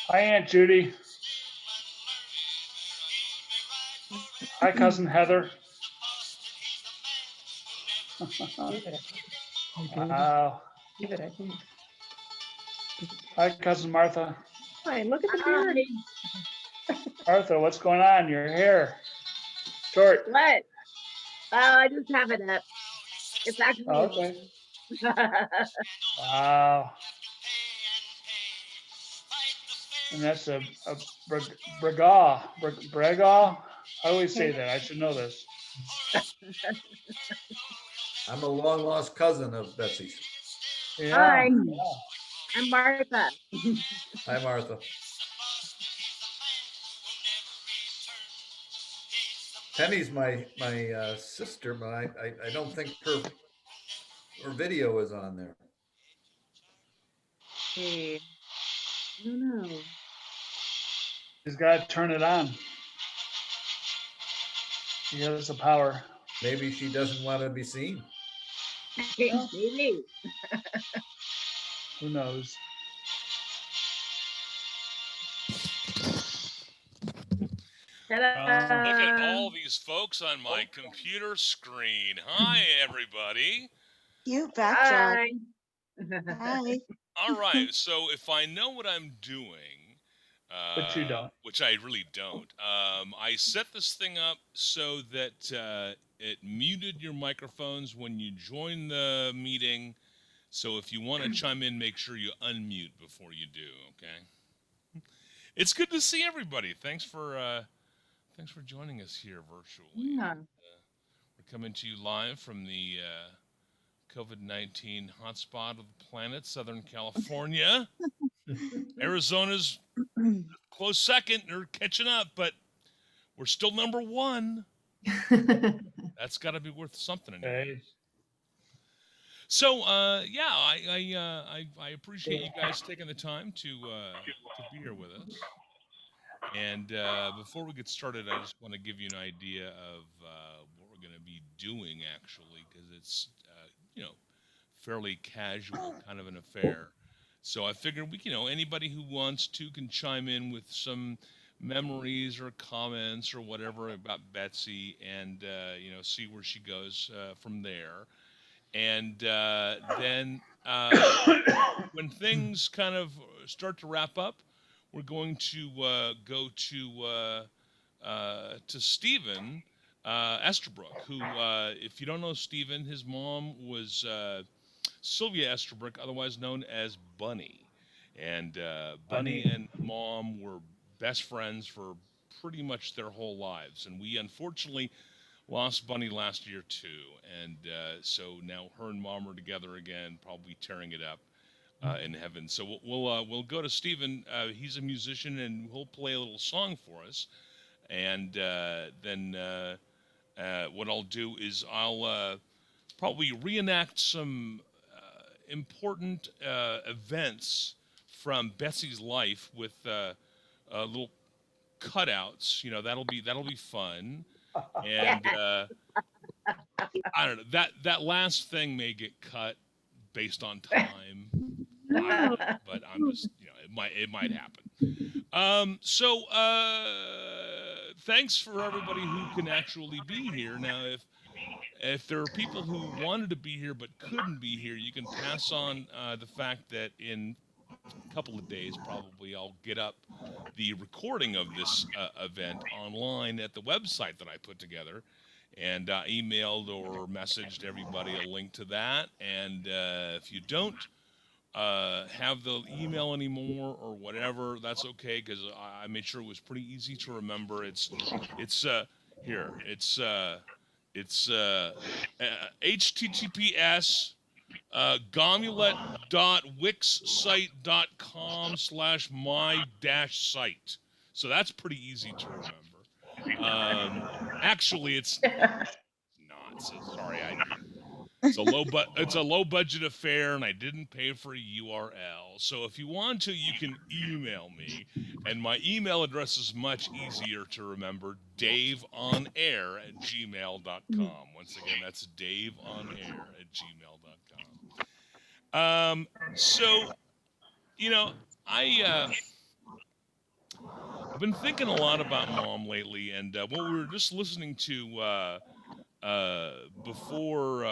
Hi, Aunt Judy. Hi, Cousin Heather. Wow. Hi, Cousin Martha. Hi, look at the beard. Martha, what's going on? Your hair. Short. What? I just have it up. It's actually. Oh, okay. Wow. And that's a Braga. Braga? I always say that. I should know this. I'm a long lost cousin of Betsy's. Yeah. Hi, Yeah. I'm Martha. Hi, Martha. Penny's my sister, but I don't think her video is on there. Hey, I don't know. He's got to turn it on. He has the power. Maybe she doesn't want to be seen. Maybe. Who knows? Look at all these folks on my computer screen. Hi, everybody. You back, John. Hi. All right, so if I know what I'm doing, But you don't. which I really don't, I set this thing up so that it muted your microphones when you join the meeting. So if you want to chime in, make sure you unmute before you do, okay? It's good to see everybody. Thanks for joining us here virtually. Yeah. We're coming to you live from the COVID-19 hotspot of the planet, Southern California. Arizona's close second. They're catching up, but we're still number one. That's got to be worth something. Okay. So, yeah, I appreciate you guys taking the time to be here with us. And before we get started, I just want to give you an idea of what we're going to be doing, actually, because it's, fairly casual kind of an affair. So I figured anybody who wants to can chime in with some memories or comments or whatever about Betsy and, see where she goes from there. And then when things kind of start to wrap up, we're going to go to Stephen Esterbrook, who, if you don't know Stephen, his mom was Sylvia Esterbrook, otherwise known as Bunny. And Bunny and Mom were best friends for pretty much their whole lives. And we unfortunately lost Bunny last year too. And so now her and Mom are together again, probably tearing it up in heaven. So we'll go to Stephen. He's a musician and he'll play a little song for us. And then what I'll do is I'll probably reenact some important events from Betsy's life with little cutouts. That'll be fun. And I don't know, that last thing may get cut based on time. But I'm just, it might happen. So thanks for everybody who can actually be here. Now, if there are people who wanted to be here but couldn't be here, you can pass on the fact that in a couple of days, probably, I'll get up the recording of this event online at the website that I put together. And emailed or messaged everybody a link to that. And if you don't have the email anymore or whatever, that's okay, because I made sure it was pretty easy to remember. It's https gomulet.wixsite.com/my-site. So that's pretty easy to remember. Actually, it's not. Sorry, it's a low budget affair, and I didn't pay for a URL. So if you want to, you can email me, and my email address is much easier to remember: daveonair@gmail.com. Once again, that's daveonair@gmail.com. So, been thinking a lot about Mom lately, and what we were just listening to before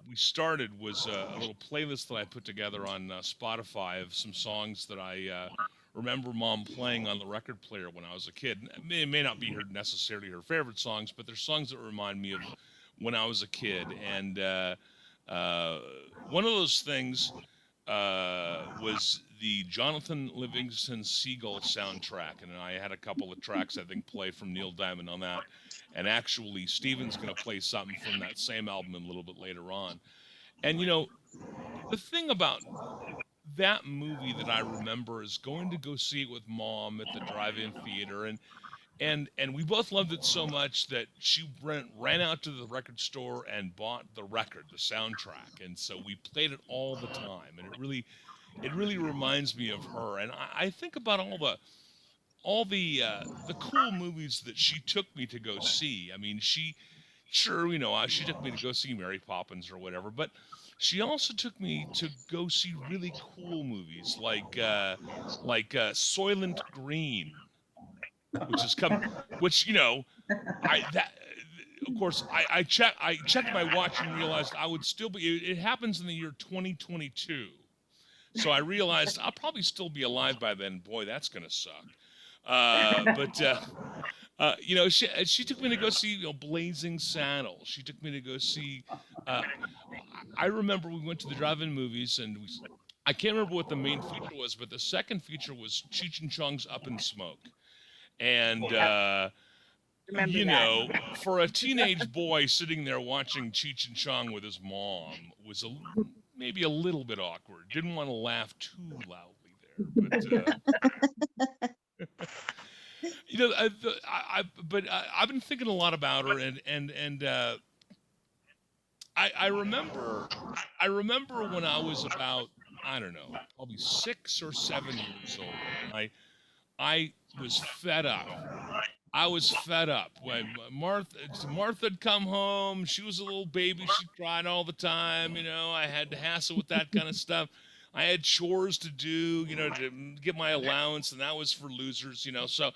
we started was a little playlist that I put together on Spotify of some songs that I remember Mom playing on the record player when I was a kid. It may not be necessarily her favorite songs, but they're songs that remind me of when I was a kid. And one of those things was the Jonathan Livingston Seagull soundtrack, and I had a couple of tracks I think play from Neil Diamond on that. And actually, Steven's going to play something from that same album a little bit later on. And the thing about that movie that I remember is going to go see it with Mom at the drive-in theater, and we both loved it so much that she ran out to the record store and bought the record, the soundtrack, and so we played it all the time, and it really reminds me of her. And I think about all the cool movies that she took me to go see. I mean, she took me to go see Mary Poppins or whatever, but she also took me to go see really cool movies like Soylent Green, which I that of course I checked my watch and realized I would still be. It happens in the year 2022, so I realized I'll probably still be alive by then. Boy, that's gonna suck. She took me to go see Blazing Saddles. She took me to go see. I remember we went to the drive-in movies, and I can't remember what the main feature was, but the second feature was Cheech and Chong's Up in Smoke. And for a teenage boy sitting there watching Cheech and Chong with his mom was maybe a little bit awkward. Didn't want to laugh too loudly there, but I've been thinking a lot about her, and I remember when I was about, I don't know, probably 6 or 7 years old. And I was fed up. I was fed up when Martha'd come home. She was a little baby. She cried all the time. I had to hassle with that kind of stuff. I had chores to do, to get my allowance, and that was for losers, So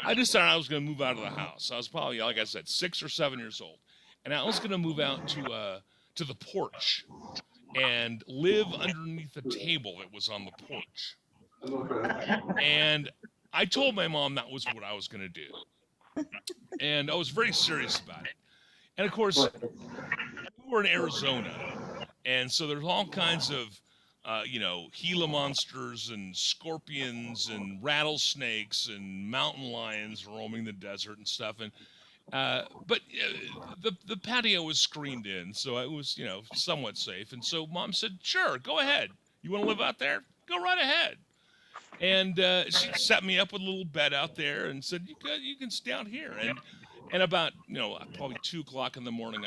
I decided I was going to move out of the house. I was probably, like I said, 6 or 7 years old, and I was going to move out to the porch and live underneath the table that was on the porch. And I told my mom that was what I was going to do. And I was very serious about it. And of course, we were in Arizona. And so there's all kinds of, Gila monsters and scorpions and rattlesnakes and mountain lions roaming the desert and stuff. And but the patio was screened in, so it was, somewhat safe. And so Mom said, "Sure, go ahead. You want to live out there? Go right ahead." And she set me up with a little bed out there and said, "You can stay out here." And about probably 2:00 in the morning,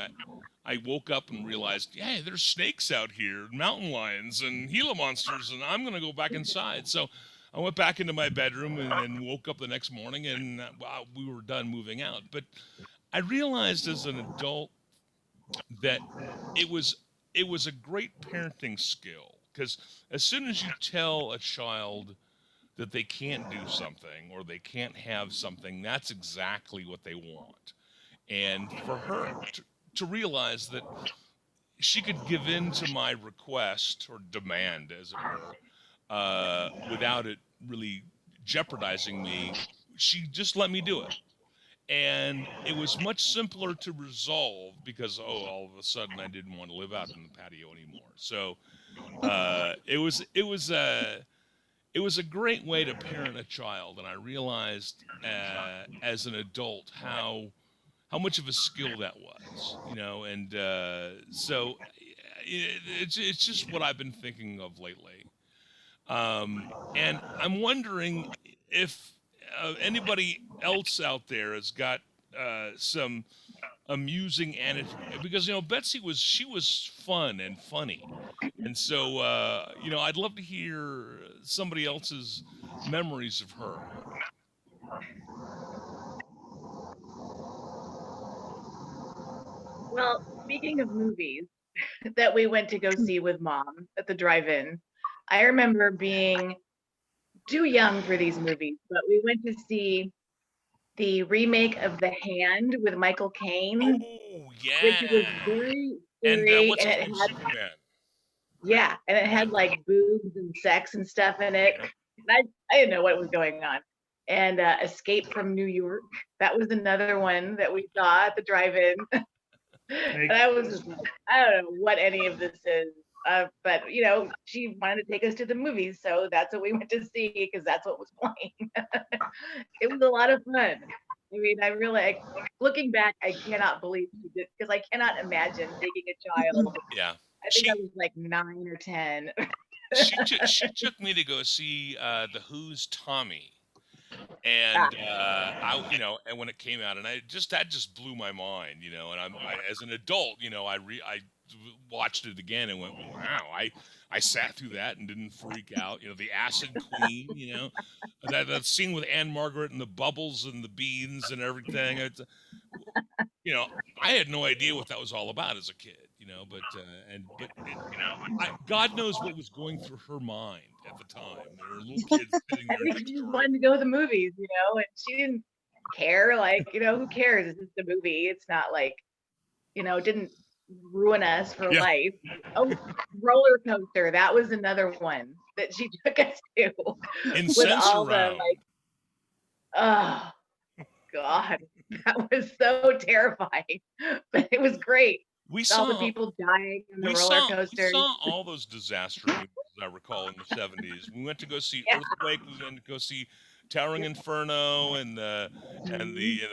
I woke up and realized, hey, there's snakes out here, mountain lions and Gila monsters, and I'm gonna go back inside. So I went back into my bedroom and woke up the next morning, and we were done moving out. But I realized as an adult that it was a great parenting skill, because as soon as you tell a child that they can't do something or they can't have something, that's exactly what they want. And for her to realize that she could give in to my request or demand, as it were, without it really jeopardizing me, she just let me do it. And it was much simpler to resolve because, all of a sudden I didn't want to live out in the patio anymore. So it was a great way to parent a child, and I realized as an adult how much of a skill that was, and so it's just what I've been thinking of lately. And I'm wondering if anybody else out there has got some amusing anecdote, because Betsy was fun and funny, and so I'd love to hear somebody else's memories of her. Well, speaking of movies that we went to go see with Mom at the drive-in, I remember being too young for these movies, but we went to see the remake of The Hand with Michael Caine, Oh which was yeah. very And scary, what's and his it name? had, Superman. yeah, and it had like boobs and sex and stuff in it. Yeah. And I didn't know what was going on. And Escape from New York, that was another one that we saw at the drive-in. And I was just like, I don't know what any of this is. But you know, she wanted to take us to the movies, so that's what we went to see because that's what was playing. It was a lot of fun. I mean, I really, looking back, I cannot believe she did, because I cannot imagine taking a child. Yeah. I think I was like 9 or 10. She took me to go see the Who's Tommy. Ah, And and when it came out, and that just blew my mind, and as an adult, I watched it again and went, wow, I sat through that and didn't freak out. The Acid Queen, that scene with Anne Margaret and the bubbles and the beans and everything. It's, you know, I had no idea what that was all about as a kid, God knows what was going through her mind at the time. There were little kids sitting I there think next she to just her. wanted to go to the movies, and she didn't care. Like, who cares? It's just a movie. It's not like, it didn't ruin us for Yeah. life. Oh, roller coaster. That was another one that she took us to In with all the Sensorama. oh God, that was so terrifying. But it was great. We All the saw people dying on the we roller saw we coasters. saw all those disaster movies, as I recall, in the 70s. We went to go see Yeah. Earthquake. We went to go see Towering Inferno and the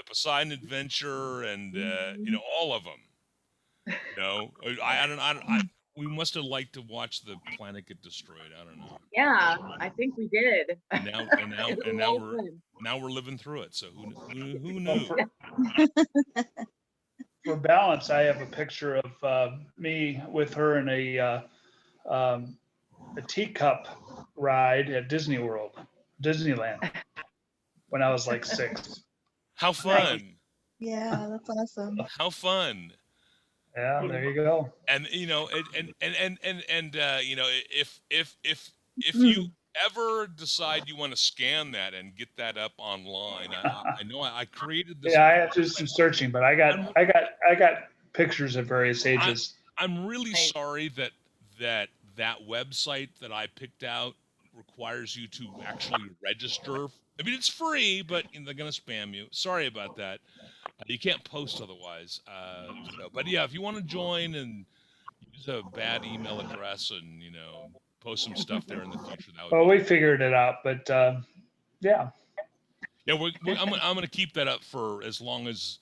Poseidon Adventure and all of them. We must have liked to watch the planet get destroyed. I don't know. Yeah, I think we did. And now and now It was and a now lot of we're fun. now we're living through it. So who Well, knew? for balance, I have a picture of me with her in a teacup ride at Disneyland, when I was like 6. How fun! Yeah, that's awesome. How fun! Yeah, there you go. And if you ever decide you want to scan that and get that up online, I know I created this. Yeah, I have to do some searching, but I got pictures at various ages. I'm really Nice. sorry that website that I picked out requires you to actually register. I mean, it's free, but they're gonna spam you. Sorry about that. You can't post otherwise. But yeah, if you want to join and use a bad email address and post some stuff there in the future, that would Well, be. we figured it out, but yeah. Yeah, I'm gonna keep that up for as long as